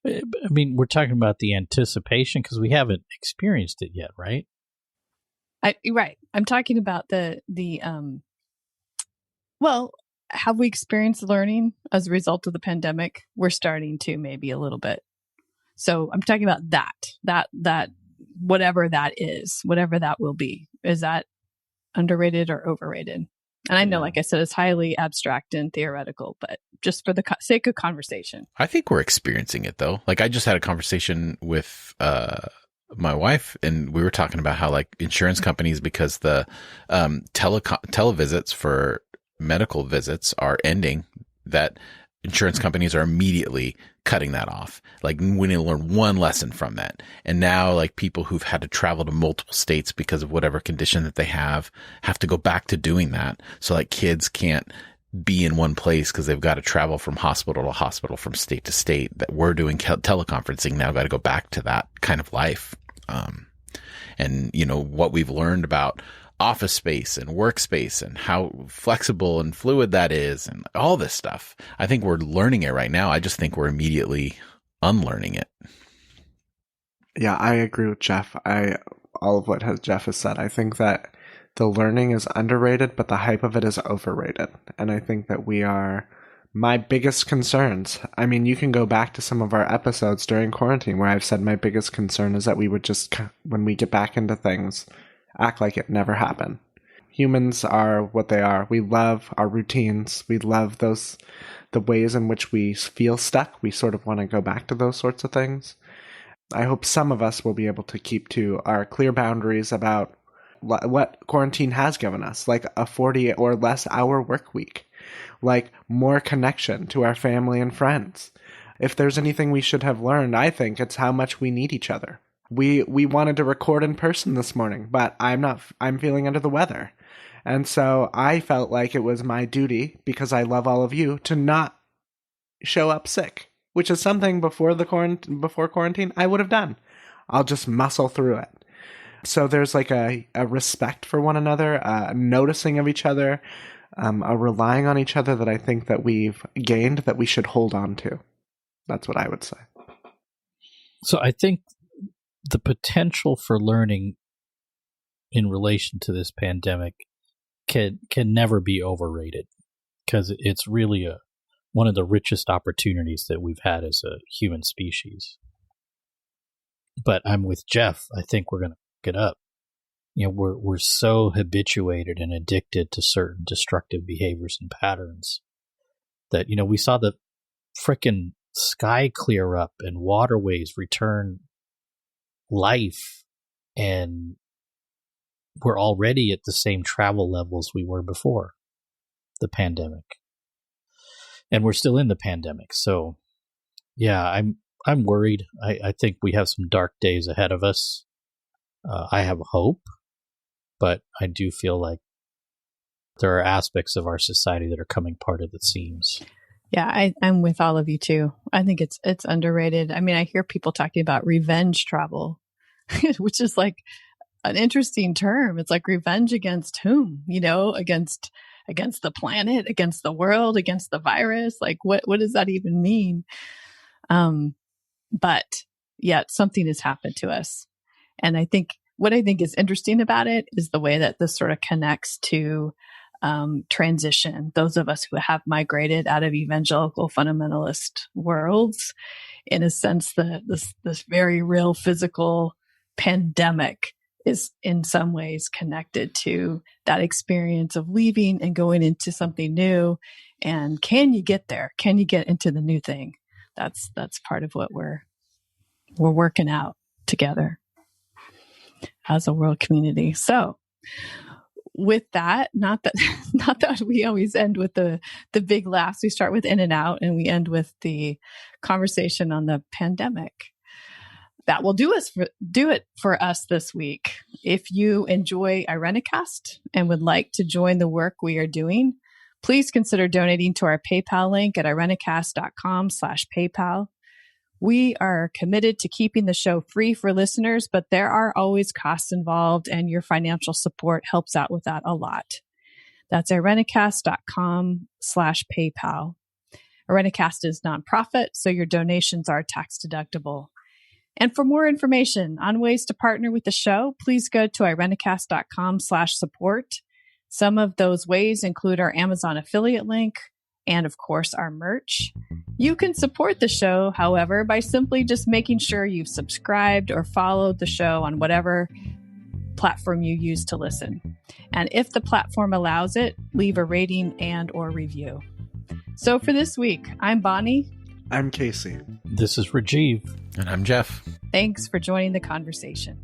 I mean, we're talking about the anticipation because we haven't experienced it yet, right? Right. I'm talking about well, have we experienced learning as a result of the pandemic? We're starting to, maybe a little bit. So I'm talking about that whatever that is, whatever that will be. Is that underrated or overrated? And I know, like I said, it's highly abstract and theoretical, but just for the sake of conversation. I think we're experiencing it though. Like I just had a conversation with my wife, and we were talking about how like insurance companies, because the televisits for medical visits are ending, that insurance companies are immediately cutting that off. Like we need to learn one lesson from that. And now like people who've had to travel to multiple states because of whatever condition that they have to go back to doing that. So like kids can't be in one place because they've got to travel from hospital to hospital, from state to state. That we're doing teleconferencing now, got to go back to that kind of life. And you know, what we've learned about office space and workspace and how flexible and fluid that is and all this stuff. I think we're learning it right now. I just think we're immediately unlearning it. Yeah, I agree with Jeff. All of what Jeff has said. I think that the learning is underrated, but the hype of it is overrated. And I think that we are my biggest concerns. I mean, you can go back to some of our episodes during quarantine where I've said my biggest concern is that we would just, when we get back into things, act like it never happened. Humans are what they are. We love our routines. We love the ways in which we feel stuck. We sort of want to go back to those sorts of things. I hope some of us will be able to keep to our clear boundaries about what quarantine has given us, like a 40 or less hour work week, like more connection to our family and friends. If there's anything we should have learned, I think it's how much we need each other. We wanted to record in person this morning, but I'm feeling under the weather. And so I felt like it was my duty, because I love all of you, to not show up sick, which is something before quarantine I would have done. I'll just muscle through it. So there's like a respect for one another, a noticing of each other, a relying on each other that I think that we've gained that we should hold on to. That's what I would say. So I think the potential for learning in relation to this pandemic can never be overrated, because it's really one of the richest opportunities that we've had as a human species. But I'm with Jeff. I think we're going to pick it up. You know, we're so habituated and addicted to certain destructive behaviors and patterns that, you know, we saw the frickin' sky clear up and waterways return life, and we're already at the same travel levels we were before the pandemic, and we're still in the pandemic. So yeah, I'm worried. I think we have some dark days ahead of us. I have hope, but I do feel like there are aspects of our society that are coming apart at the seams. Yeah, I'm with all of you too. I think it's underrated. I mean, I hear people talking about revenge travel, which is like an interesting term. It's like revenge against whom? You know, against the planet, against the world, against the virus. Like, what does that even mean? But yet something has happened to us, and what I think is interesting about it is the way that this sort of connects to transition. Those of us who have migrated out of evangelical fundamentalist worlds, in a sense, this very real physical pandemic is in some ways connected to that experience of leaving and going into something new. And can you get there? Can you get into the new thing? That's part of what we're working out together as a world community. So with that, not that we always end with the big laughs. We start with in and out, and we end with the conversation on the pandemic. That will do it for us this week. If you enjoy Irenicast and would like to join the work we are doing, please consider donating to our PayPal link at irenicast.com/PayPal. We are committed to keeping the show free for listeners, but there are always costs involved, and your financial support helps out with that a lot. That's irenicast.com/PayPal. Irenicast is nonprofit, so your donations are tax deductible. And for more information on ways to partner with the show, please go to irenicast.com/support. Some of those ways include our Amazon affiliate link and, of course, our merch. You can support the show, however, by simply just making sure you've subscribed or followed the show on whatever platform you use to listen. And if the platform allows it, leave a rating and or review. So for this week, I'm Bonnie. I'm Casey. This is Rajiv. And I'm Jeff. Thanks for joining the conversation.